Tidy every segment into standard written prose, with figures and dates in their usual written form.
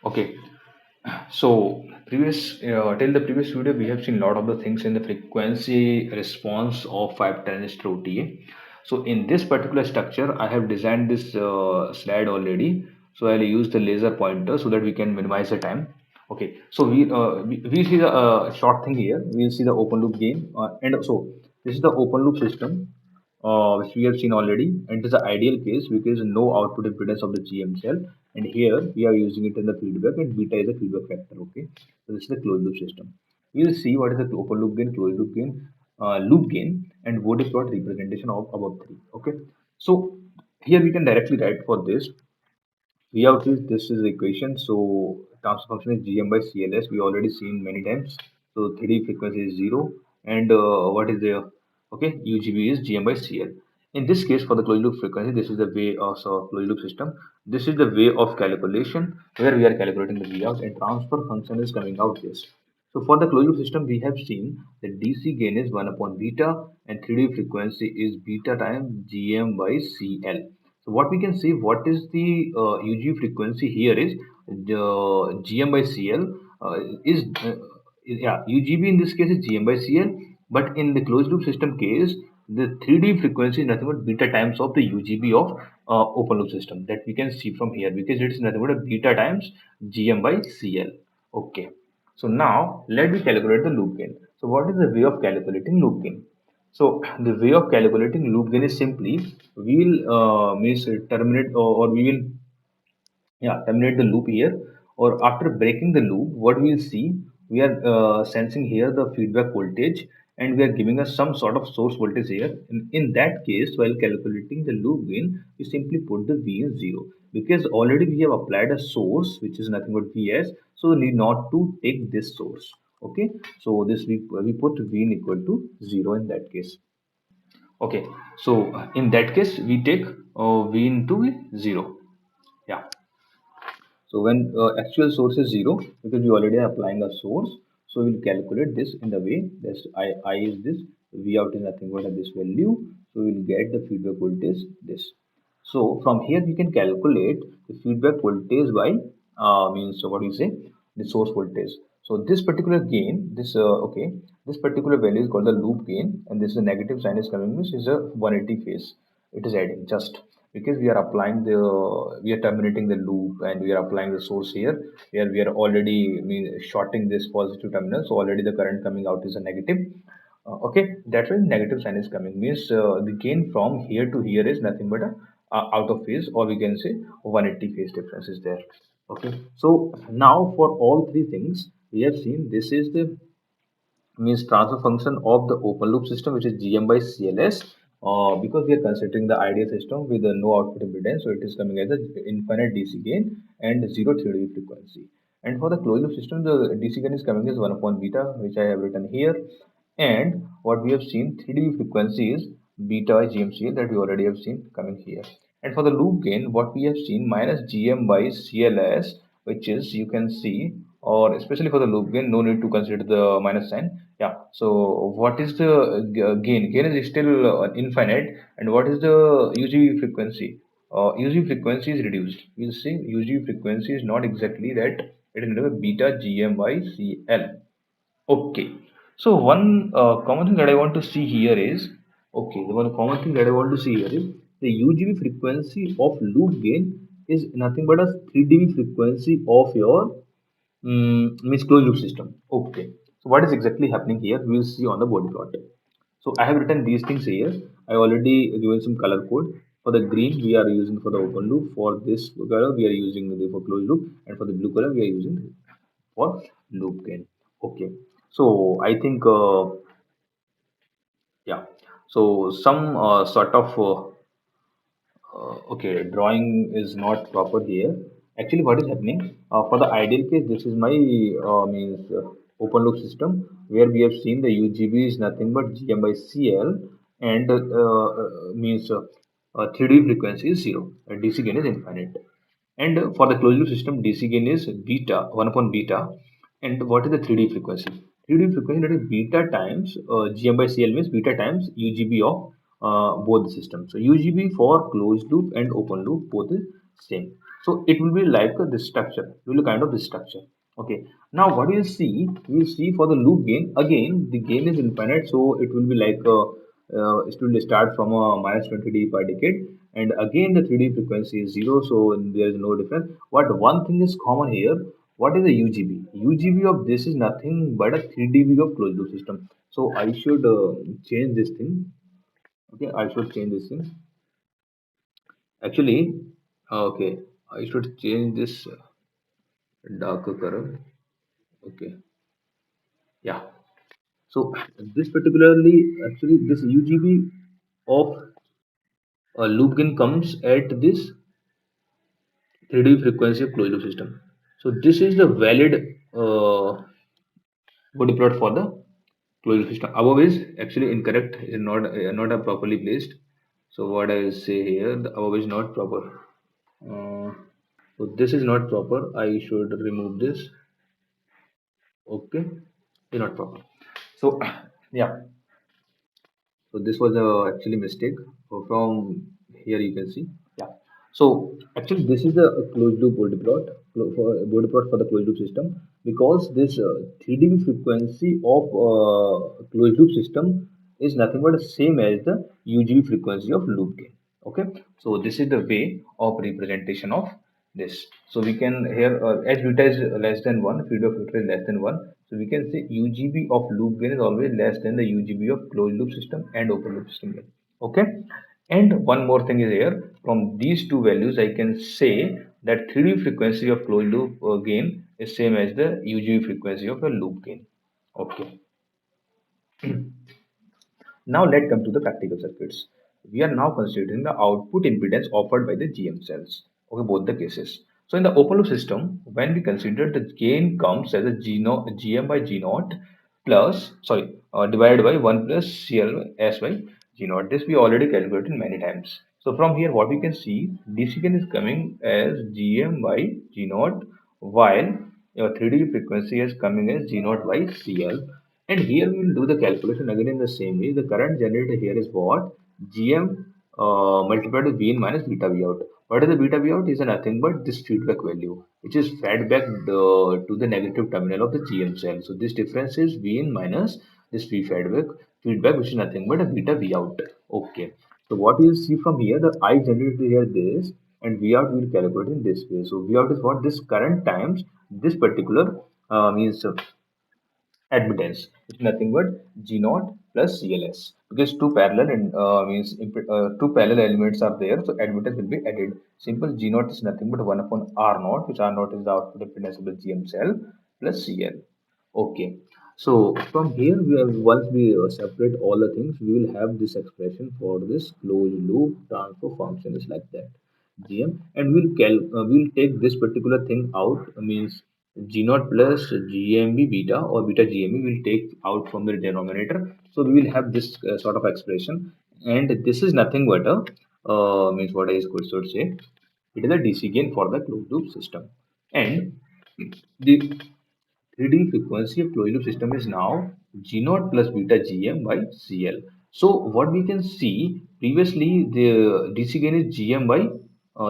Okay, so till the previous video, we have seen a lot of the things in the frequency response of 5 transistor OTA. So in this particular structure, I have designed this slide already. So I'll use the laser pointer so that we can minimize the time. Okay, so we see the short thing here. We'll see the open loop gain, and so this is the open loop system which we have seen already, and it is the ideal case because no output impedance of the GM cell, and here we are using it in the feedback, and beta is a feedback factor. Okay, so this is the closed loop system. We will see what is the open loop gain, closed loop gain, and Bode plot representation of above three. Okay, so here we can directly write for this V out is this is the equation. So transfer function is Gm by CLS. We already seen many times. So 3D frequency is zero, and what is there? Okay, UGB is Gm by CL. In this case, for the closed loop frequency, this is the way of closed loop system. This is the way of calculation where we are calculating the V out, and transfer function is coming out this. So for the closed loop system, we have seen that DC gain is 1 upon beta, and 3D frequency is beta times Gm by CL. So what we can see, what is the UG frequency here is the GM by CL is yeah, UGB in this case is GM by CL, but in the closed loop system case, the 3D frequency is nothing but beta times of the UGB of open loop system, that we can see from here, because it is nothing but a beta times GM by CL. Okay. So now let me calculate the loop gain. So what is the way of calculating loop gain? So the way of calculating loop gain is simply we will means terminate, or we will terminate the loop here, or after breaking the loop, what we will see, we are sensing here the feedback voltage, and we are giving us some sort of source voltage here. In that case, while calculating the loop gain, we simply put the V in 0, because already we have applied a source which is nothing but Vs, so we need not to take this source. Okay, so this we put V in equal to 0 in that case. Okay, so in that case, we take V into 0. Yeah. So when actual source is 0, because we already are applying a source, so we'll calculate this in the way this I is this, V out is nothing but this value. So we'll get the feedback voltage this. So from here we can calculate the feedback voltage by means, so what do you say, the source voltage. So this particular gain, this particular value is called the loop gain, and this is a negative sign is coming, means is a 180 phase. It is adding just because we are terminating the loop, and we are applying the source here, where we are already shorting this positive terminal. So already the current coming out is a negative. Okay, that's why negative sign is coming, means the gain from here to here is nothing but a out of phase, or we can say 180 phase difference is there. Okay, so now for all three things we have seen, this is the means transfer function of the open loop system, which is Gm by CLS, because we are considering the ideal system with no output impedance, so it is coming as an infinite DC gain and 0 3 dB frequency. And for the closed loop system, the DC gain is coming as 1 upon beta, which I have written here. And what we have seen, 3 dB frequency is beta by GMCL, that we already have seen coming here. And for the loop gain, what we have seen, minus GM by CLS, which is, you can see, or especially for the loop gain, no need to consider the minus sign. Yeah, so what is the gain? Gain is still infinite. And what is the UGB frequency? UGB frequency is reduced. We'll see UGB frequency is not exactly that. It is beta GM by CL. Okay. So one common thing that I want to see here is, okay, the one common thing that I want to see here is the UGB frequency of loop gain is nothing but a 3 dB frequency of your means closed loop system. Okay. So what is exactly happening here? We will see on the body plot. So I have written these things here. I already given some color code. For the green, we are using for the open loop. For this color, we are using the for closed loop, and for the blue color, we are using for loop gain. Okay. So I think yeah. So some sort of okay, drawing is not proper here. Actually, what is happening for the ideal case? This is my means open loop system, where we have seen the UGB is nothing but GM by CL, and means 3D frequency is 0. DC gain is infinite. And for the closed loop system, DC gain is beta, 1 upon beta. And what is the 3D frequency? 3D frequency, that is beta times GM by CL, means beta times UGB of both the systems. So UGB for closed loop and open loop both is same. So it will be like this structure. It will be kind of this structure. Okay. Now what you see, you will see for the loop gain. Again, the gain is infinite, so it will be like it will start from a minus 20 dB per decade, and again the 3D frequency is zero, so there is no difference. But one thing is common here. What is the UGB? UGB of this is nothing but a 3 dB of closed loop system. So I should change this thing. Okay, I should change this thing. Actually, okay, I should change this darker color. Okay, yeah. So this particularly, actually, this UGB of loop gain comes at this 3D frequency of closed loop system. So this is the valid body plot for the closed loop system. Above is actually incorrect, is not properly placed. So what I will say here, the above is not proper. Uh, so this is not proper. I should remove this. Okay, it's not proper. So yeah. So this was a actually mistake. So from here you can see. Yeah. So actually this is a closed loop body plot body plot for the closed loop system, because this 3 dB frequency of closed loop system is nothing but the same as the UGB frequency of loop gain. Okay. So this is the way of representation of this. So we can here as beta is less than 1, feedback factor is less than 1. So we can say UGB of loop gain is always less than the UGB of closed loop system and open loop system gain. Okay. And one more thing is here, from these two values I can say that 3D frequency of closed loop gain is same as the UGB frequency of a loop gain. Okay. Now let's come to the practical circuits. We are now considering the output impedance offered by the GM cells. Okay, both the cases. So in the open loop system, when we consider the gain comes as a GM by G naught plus, divided by 1 plus CL S by G naught. This we already calculated many times. So from here, what we can see, DC gain is coming as GM by G naught, while your 3D frequency is coming as G naught by CL. And here we will do the calculation again in the same way. The current generated here is what? GM multiplied with Vin minus beta V out. What is the beta V out? Is nothing but this feedback value, which is fed back to the negative terminal of the GM cell. So this difference is Vin minus this V feedback, which is nothing but a beta V out. Okay. So what you see from here, the I generated here this, and V out will calculate in this way. So V out is what? This current times this particular means admittance. It's nothing but G naught plus CLS, because two parallel and two parallel elements are there, so admittance will be added. Simple. G naught is nothing but 1 upon R naught, which R naught is the output impedance of the GM cell, plus CL. Okay. So from here, once we separate all the things, we will have this expression for this closed loop transfer function is like that. GM, and we'll take this particular thing out, means G naught plus GMB beta or beta GMB will take out from the denominator. So we will have this sort of expression, and this is nothing but a means what I should say. It is a DC gain for the closed loop system, and the 3D frequency of closed loop system is now G naught plus beta Gm by Cl. So what we can see previously, the DC gain is Gm by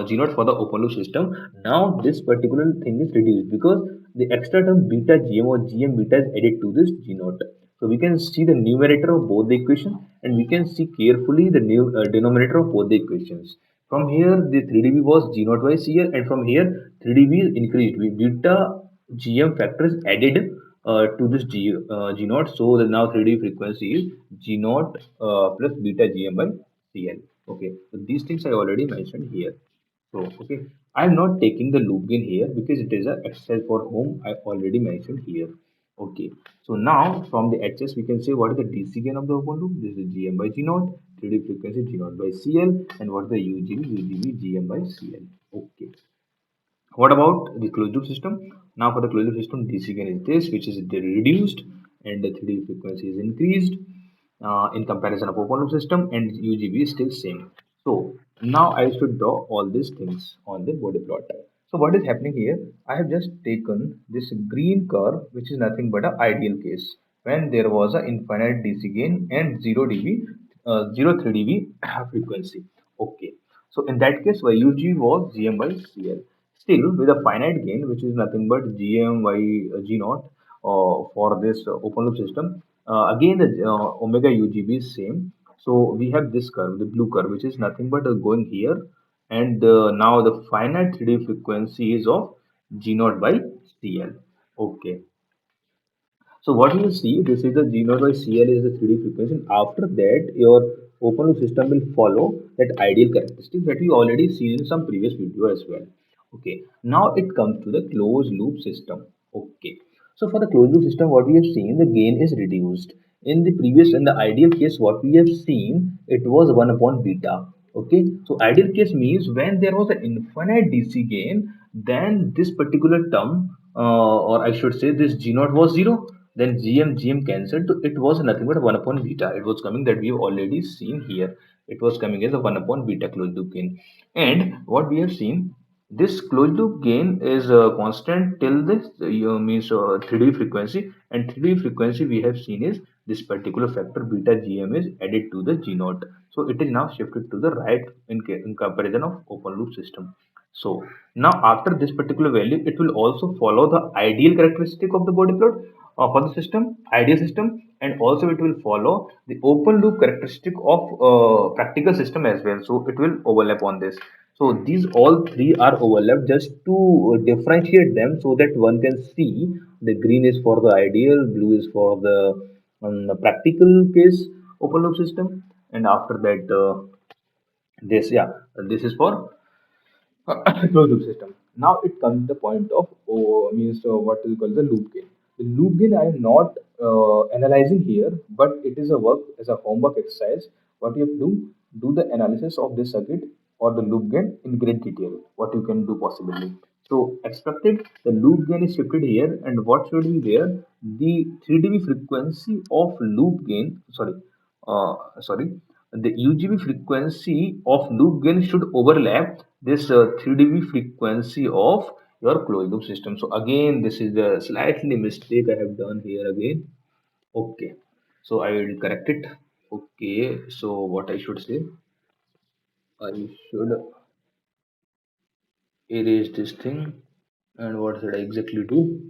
G naught for the open loop system. Now this particular thing is reduced because the extra term beta Gm or Gm beta is added to this G naught. So we can see the numerator of both the equation, and we can see carefully the new denominator of both the equations. From here, the 3dB was G naught by Cl, and from here 3dB is increased with beta GM factor is added to this G naught, so the now 3D frequency is G naught plus beta GM by CL. Okay, so these things I already mentioned here. So okay, I am not taking the loop gain here because it is a exercise for whom I already mentioned here. Okay, so now from the HS we can say what is the DC gain of the open loop. This is GM by G naught, 3D frequency G naught by CL, and what is the UGB GM by CL. Okay. What about the closed loop system? Now for the closed loop system, DC gain is this, which is reduced, and the 3D frequency is increased in comparison of open loop system, and UGB is still same. So now I should draw all these things on the body plot. So what is happening here? I have just taken this green curve, which is nothing but an ideal case when there was an infinite DC gain and 0 3 dB frequency. Okay. So in that case, YUG was GM by CL. Still, with a finite gain, which is nothing but Gm by G naught for this open loop system, again the omega UGB is same. So we have this curve, the blue curve, which is nothing but going here, and now the finite 3D frequency is of G naught by CL. Okay. So what you will see, this is the G naught by CL is the 3D frequency. And after that, your open loop system will follow that ideal characteristic that we already seen in some previous video as well. Okay. Now it comes to the closed loop system. Okay. So for the closed loop system, what we have seen, the gain is reduced. In the ideal case, what we have seen, it was 1 upon beta. Okay. So ideal case means when there was an infinite DC gain, then this particular term, or I should say this G naught was 0, then GM cancelled. So it was nothing but 1 upon beta. It was coming that we have already seen here. It was coming as a 1 upon beta closed loop gain. And what we have seen, this closed loop gain is constant till this means 3D frequency, and 3D frequency we have seen is this particular factor beta GM is added to the G naught. So it is now shifted to the right in comparison of open loop system. So now after this particular value, it will also follow the ideal characteristic of the body plot for the system, ideal system, and also it will follow the open loop characteristic of practical system as well. So it will overlap on this. So these all three are overlapped just to differentiate them so that one can see the green is for the ideal, blue is for the practical case open loop system, and after that this yeah this is for closed loop system. Now it comes the point of means what is called the loop gain. The loop gain I am not analyzing here, but it is a work as a homework exercise. What you have to do the analysis of this circuit or the loop gain in great detail. What you can do possibly. So expected the loop gain is shifted here, and what should be there? The 3 dB frequency of loop gain. Sorry, the UGB frequency of loop gain should overlap this 3 dB frequency of your closed loop system. So again, this is the slightly mistake I have done here again. Okay, so I will correct it. Okay, so what I should say, I should erase this thing, and what should I exactly do?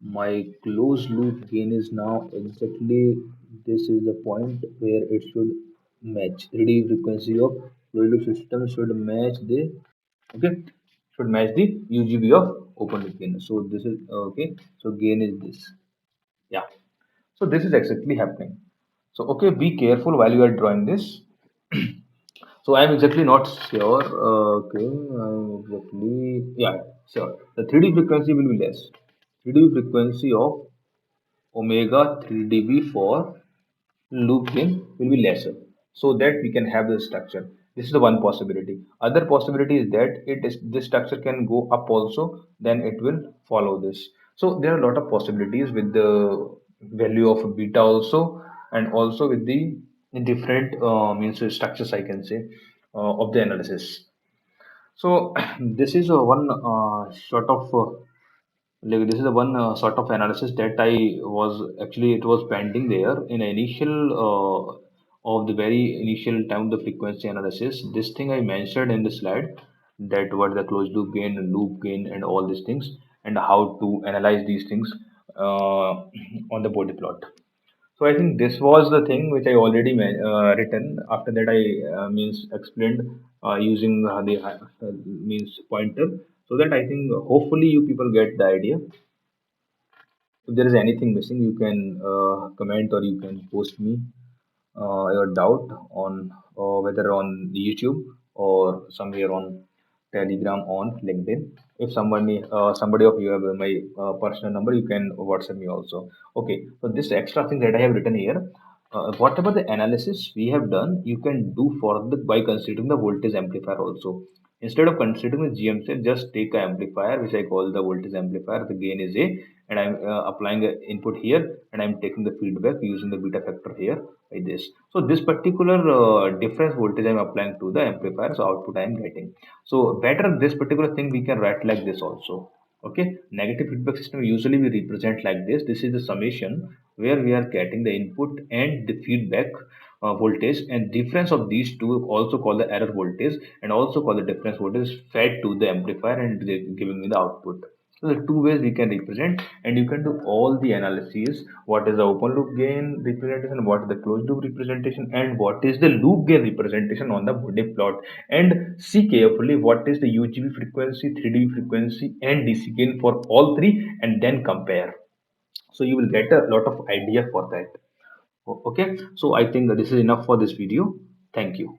My closed loop gain is now exactly this is the point where it should match. 3D frequency of closed loop system should match the okay should match the UGB of open loop gain. So this is okay. So gain is this. Yeah. So this is exactly happening. So okay, be careful while you are drawing this. So I am exactly not sure. Okay, I'm exactly yeah sure. The 3D frequency will be less. 3D frequency of omega 3 dB for loop gain will be lesser so that we can have the structure. This is the one possibility. Other possibility is that it is this structure can go up also, then it will follow this. So there are a lot of possibilities with the value of beta also, and also with the different means structures I can say of the analysis. So this is one sort of like this is the one sort of analysis that I was actually it was pending there in initial of the very initial time of the frequency analysis. This thing I mentioned in the slide that what the closed loop gain, loop gain, and all these things, and how to analyze these things on the body plot. So I think this was the thing which I already written. After that, I means explained using the means pointer, so that I think hopefully you people get the idea. If there is anything missing, you can comment or you can post me your doubt on whether on YouTube or somewhere on Telegram on LinkedIn. If somebody of you have my personal number, you can WhatsApp me also. Okay, so this extra thing that I have written here, whatever the analysis we have done, you can do for the by considering the voltage amplifier also. Instead of considering the GM set, just take an amplifier, which I call the voltage amplifier. The gain is A, and I'm applying the input here, and I'm taking the feedback using the beta factor here like this. So this particular difference voltage I'm applying to the amplifier, so output I am getting. So better this particular thing we can write like this also. Okay, negative feedback system usually we represent like this. This is the summation where we are getting the input and the feedback voltage, and difference of these two also called the error voltage and also called the difference voltage is fed to the amplifier and they giving me the output. So the two ways we can represent, and you can do all the analyses. What is the open loop gain representation? What is the closed loop representation? And what is the loop gain representation on the body plot? And see carefully what is the UGB frequency, 3dB frequency, and DC gain for all three, and then compare. So you will get a lot of idea for that. Okay, so I think that this is enough for this video. Thank you.